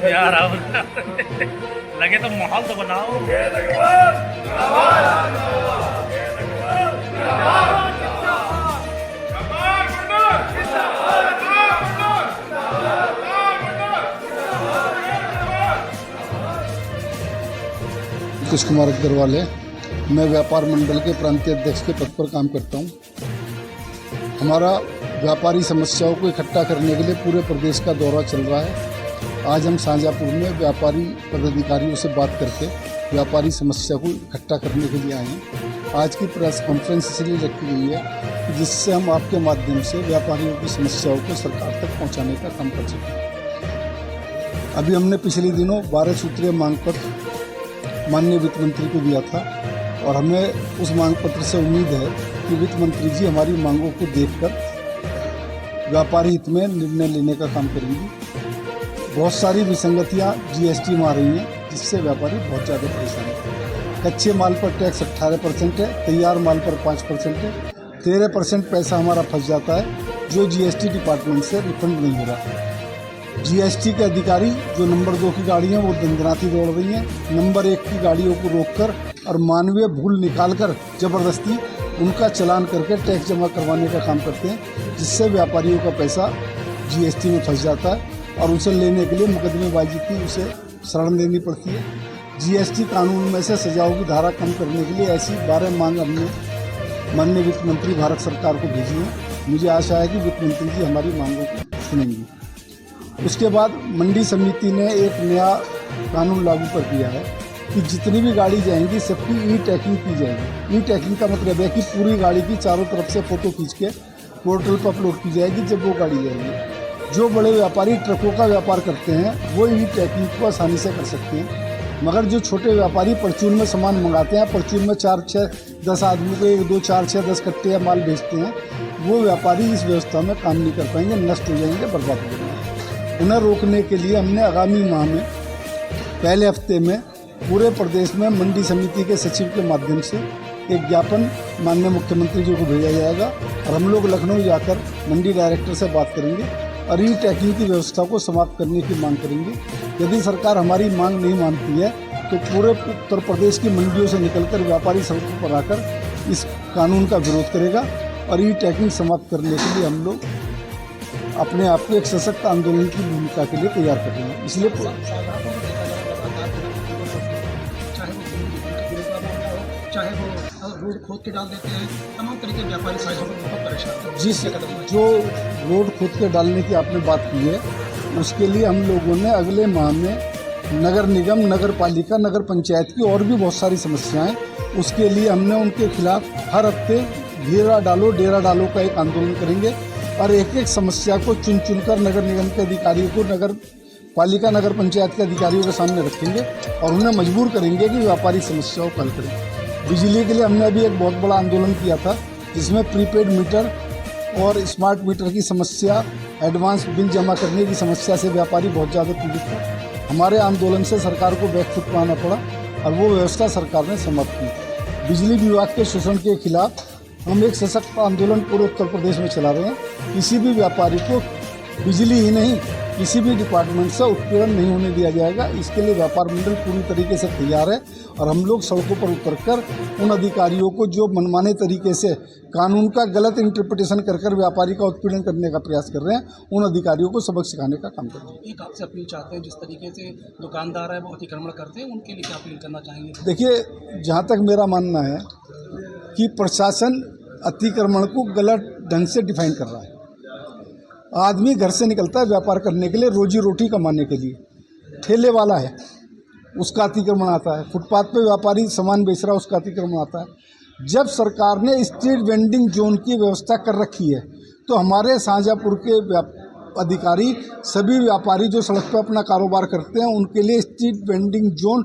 यार लगे तो माहौल तो बनाओ। नीतीश कुमार अग्रवाल है। मैं व्यापार मंडल के प्रांतीय अध्यक्ष के पद पर काम करता हूं। हमारा व्यापारी समस्याओं को इकट्ठा करने के लिए पूरे प्रदेश का दौरा चल रहा है। आज हम शाहजहाँपुर में व्यापारी पदाधिकारियों से बात करके व्यापारी समस्या को इकट्ठा करने के लिए आए हैं। आज की प्रेस कॉन्फ्रेंस इसलिए रखी गई है कि जिससे हम आपके माध्यम से व्यापारियों की समस्याओं को सरकार तक पहुँचाने का काम कर सकें। अभी हमने पिछले दिनों 12 सूत्रीय मांग पत्र माननीय वित्त मंत्री को दिया था और हमें उस मांग पत्र से उम्मीद है कि वित्त मंत्री जी हमारी मांगों को देखकर व्यापारी हित में निर्णय लेने का काम करेंगी। बहुत सारी विसंगतियां जीएसटी में आ रही हैं जिससे व्यापारी बहुत ज़्यादा परेशान है। कच्चे माल पर टैक्स 18% है, तैयार माल पर 5% है, 13% पैसा हमारा फंस जाता है जो जीएसटी डिपार्टमेंट से रिफंड नहीं हो रहा। जीएसटी के अधिकारी जो नंबर 2 की गाड़ी हैं वो दंदनाती दौड़ रही हैं, नंबर 1 की गाड़ियों को रोककर और मानवीय भूल निकालकर ज़बरदस्ती उनका चालान करके टैक्स जमा करवाने का काम करते हैं, जिससे व्यापारियों का पैसा जीएसटी में फंस जाता है और उसे लेने के लिए मुकदमेबाजी की उसे शरण देनी पड़ती है। जीएसटी कानून में से सजाओं की धारा कम करने के लिए ऐसी 12 मांग हमने माननीय वित्त मंत्री भारत सरकार को भेजी है। मुझे आशा है कि वित्त मंत्री जी हमारी मांगों को सुनेंगी। उसके बाद मंडी समिति ने एक नया कानून लागू कर दिया है कि जितनी भी गाड़ी जाएंगी सबकी ई टैगिंग की जाएगी। ई टैगिंग का मतलब है कि पूरी गाड़ी की चारों तरफ से फ़ोटो खींच के पोर्टल पर अपलोड की जाएगी जब वो गाड़ी जाएगी। जो बड़े व्यापारी ट्रकों का व्यापार करते हैं वो ई टैगिंग को आसानी से कर सकते हैं, मगर जो छोटे व्यापारी परचून में सामान मंगाते हैं, परचून में 4, 6, 10 आदमी को 1, 2, 4, 6, 10 कट्टे या माल बेचते हैं, वो व्यापारी इस व्यवस्था में काम नहीं कर पाएंगे, नष्ट हो जाएंगे, बर्बाद हो जाएंगे। उन्हें रोकने के लिए हमने आगामी माह में पहले हफ्ते में पूरे प्रदेश में मंडी समिति के सचिव के माध्यम से एक ज्ञापन माननीय मुख्यमंत्री जी को भेजा जाएगा और हम लोग लखनऊ जाकर मंडी डायरेक्टर से बात करेंगे और ई टैगिंग की व्यवस्था को समाप्त करने की मांग करेंगे। यदि सरकार हमारी मांग नहीं मानती है तो पूरे उत्तर प्रदेश की मंडियों से निकलकर व्यापारी सड़कों पर आकर इस कानून का विरोध करेगा और ई टैगिंग समाप्त करने के लिए हम लोग अपने आप को एक सशक्त आंदोलन की भूमिका के लिए तैयार कर रहे हैं। इसलिए चाहे वो रोड खोद के डाल देते हैं, तमाम तरीके के व्यापारी साइडों पर बहुत परेशान हैं। जिस जो रोड खोद के डालने की आपने बात की है उसके लिए हम लोगों ने अगले माह में नगर निगम, नगर पालिका, नगर पंचायत की और भी बहुत सारी समस्याएं, उसके लिए हमने उनके खिलाफ हर हफ्ते डेरा डालो का एक आंदोलन करेंगे और एक एक समस्या को चुन कर नगर निगम के अधिकारियों को, नगर पालिका, नगर पंचायत के अधिकारियों के सामने रखेंगे और उन्हें मजबूर करेंगे कि व्यापारी समस्याओं को हल करें। बिजली के लिए हमने अभी एक बहुत बड़ा आंदोलन किया था जिसमें प्रीपेड मीटर और स्मार्ट मीटर की समस्या, एडवांस बिल जमा करने की समस्या से व्यापारी बहुत ज़्यादा पीड़ित था। हमारे आंदोलन से सरकार को बैकफुट पर आना पड़ा और वो व्यवस्था सरकार ने समाप्त की। बिजली विभाग के शोषण के खिलाफ हम एक सशक्त आंदोलन पूरे उत्तर प्रदेश में चला रहे हैं। किसी भी व्यापारी को बिजली ही नहीं किसी भी डिपार्टमेंट से उत्पीड़न नहीं होने दिया जाएगा। इसके लिए व्यापार मंडल पूरी तरीके से तैयार है और हम लोग सड़कों पर उतरकर उन अधिकारियों को जो मनमाने तरीके से कानून का गलत इंटरप्रिटेशन कर व्यापारी का उत्पीड़न करने का प्रयास कर रहे हैं, उन अधिकारियों को सबक सिखाने का काम कर रहे हैं। एक आपसे अपील चाहते हैं, जिस तरीके से दुकानदार है वो अतिक्रमण करते हैं, उनके लिए क्या अपील करना चाहेंगे? देखिए, जहाँ तक मेरा मानना है कि प्रशासन अतिक्रमण को गलत ढंग से डिफाइन कर रहा है। आदमी घर से निकलता है व्यापार करने के लिए, रोजी रोटी कमाने के लिए। ठेले वाला है उसका अतिक्रमण आता है, फुटपाथ पे व्यापारी सामान बेच रहा है उसका अतिक्रमण आता है। जब सरकार ने स्ट्रीट वेंडिंग जोन की व्यवस्था कर रखी है तो हमारे शाहजहाँपुर के अधिकारी सभी व्यापारी जो सड़क पर अपना कारोबार करते हैं उनके लिए स्ट्रीट वेंडिंग जोन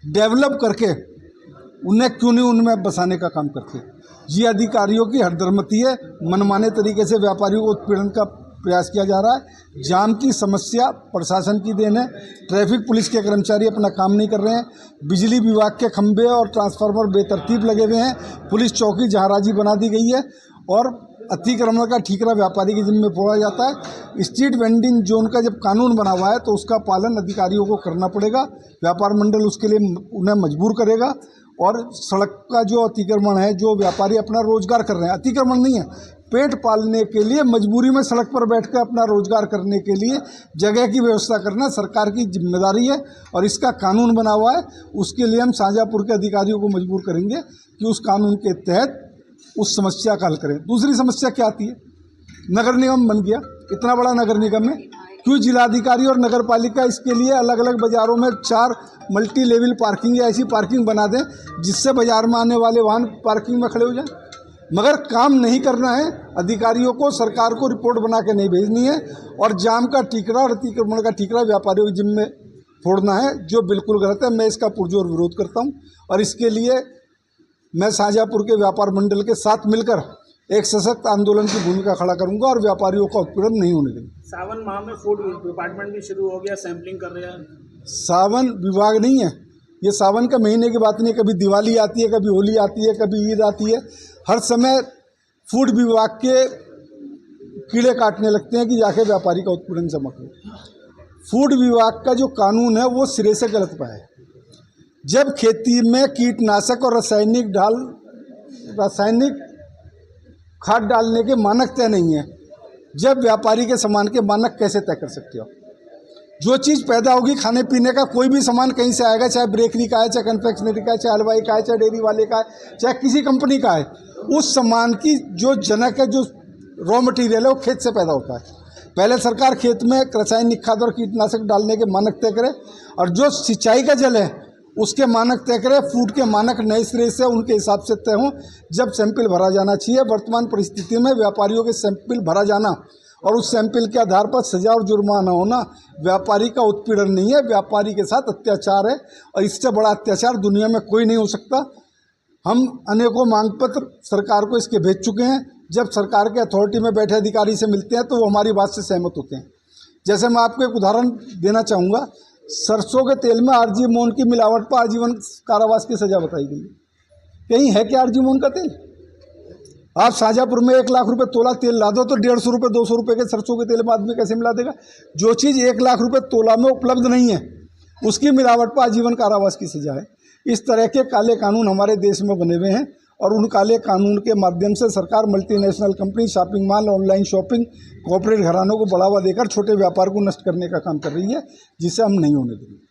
डेवलप करके उन्हें क्यों नहीं उनमें बसाने का काम करते। ये अधिकारियों की हरदर्मती है, मनमाने तरीके से व्यापारियों को उत्पीड़न का प्रयास किया जा रहा है। जाम की समस्या प्रशासन की देन है, ट्रैफिक पुलिस के कर्मचारी अपना काम नहीं कर रहे हैं, बिजली विभाग के खंभे और ट्रांसफार्मर बेतरतीब लगे हुए हैं, पुलिस चौकी जहाराजी बना दी गई है और अतिक्रमण का ठीकरा व्यापारी के जिम्मे फोड़ा जाता है। स्ट्रीट वेंडिंग जोन का जब कानून बना हुआ है तो उसका पालन अधिकारियों को करना पड़ेगा। व्यापार मंडल उसके लिए उन्हें मजबूर करेगा। और सड़क का जो अतिक्रमण है, जो व्यापारी अपना रोजगार कर रहे हैं, अतिक्रमण नहीं है, पेट पालने के लिए मजबूरी में सड़क पर बैठकर अपना रोजगार करने के लिए जगह की व्यवस्था करना सरकार की जिम्मेदारी है और इसका कानून बना हुआ है। उसके लिए हम शाहजहाँपुर के अधिकारियों को मजबूर करेंगे कि उस कानून के तहत उस समस्या का हल करें। दूसरी समस्या क्या आती है? नगर निगम बन गया, इतना बड़ा नगर निगम है, क्यों जिलाधिकारी और नगर पालिका इसके लिए अलग अलग बाज़ारों में 4 मल्टी लेवल पार्किंग या ऐसी पार्किंग बना दें जिससे बाज़ार में आने वाले वाहन पार्किंग में खड़े हो जाएं? मगर काम नहीं करना है। अधिकारियों को सरकार को रिपोर्ट बना के नहीं भेजनी है और जाम का ठीकरा और अतिक्रमण का ठीकरा व्यापारियों के जिम्मे फोड़ना है, जो बिल्कुल गलत है। मैं इसका पुरजोर विरोध करता हूं और इसके लिए मैं शाहजहाँपुर के व्यापार मंडल के साथ मिलकर एक सशक्त आंदोलन की भूमिका खड़ा करूंगा और व्यापारियों का उत्पीड़न नहीं होने देंगे। सावन माह में फूड डिपार्टमेंट भी शुरू हो गया, सैंपलिंग कर रहे हैं। सावन विभाग नहीं है, ये सावन का महीने की बात नहीं। कभी दिवाली आती है, कभी होली आती है, कभी ईद आती है। हर समय फूड विभाग के कीड़े काटने लगते हैं कि जाके व्यापारी का उत्पीड़न चमक हो। फूड विभाग का जो कानून है वो सिरे से गलत पाया है। जब खेती में कीटनाशक और रासायनिक खाद डालने के मानक तय नहीं है, जब व्यापारी के सामान के मानक कैसे तय कर सकते हो? जो चीज़ पैदा होगी खाने पीने का, कोई भी सामान कहीं से आएगा, चाहे बेकरी का है, चाहे कन्फेक्शनरी का है, चाहे हलवाई का है, चाहे डेयरी वाले का है, चाहे किसी कंपनी का है, उस सामान की जो जनक है, जो रॉ मटेरियल है, वो खेत से पैदा होता है। पहले सरकार खेत में रासायनिक खाद और कीटनाशक डालने के मानक तय करे और जो सिंचाई का जल है उसके मानक तय करे। फूड के मानक नए सिरे से उनके हिसाब से तय हों। जब सैंपल भरा जाना चाहिए। वर्तमान परिस्थिति में व्यापारियों के सैंपल भरा जाना और उस सैंपल के आधार पर सजा और जुर्माना होना व्यापारी का उत्पीड़न नहीं है, व्यापारी के साथ अत्याचार है और इससे बड़ा अत्याचार दुनिया में कोई नहीं हो सकता। हम अनेकों मांग पत्र सरकार को इसके भेज चुके हैं। जब सरकार के अथॉरिटी में बैठे अधिकारी से मिलते हैं तो वो हमारी बात से सहमत होते हैं। जैसे मैं आपको एक उदाहरण देना चाहूँगा, सरसों के तेल में आरजीमोन की मिलावट पर आजीवन कारावास की सजा बताई गई। कहीं है क्या आरजीमोन का तेल? आप शाहजहाँपुर में 1 लाख रुपए तोला तेल ला दो तो 150 रुपये 200 रुपये के सरसों के तेल में आदमी कैसे मिला देगा? जो चीज़ 1 लाख रुपए तोला में उपलब्ध नहीं है उसकी मिलावट पर आजीवन कारावास की सजा है। इस तरह के काले कानून हमारे देश में बने हुए हैं और उन काले कानून के माध्यम से सरकार multinational company, shopping mall, online shopping, corporate घरानों को बढ़ावा देकर छोटे व्यापार को नष्ट करने का काम कर रही है, जिसे हम नहीं होने देंगे।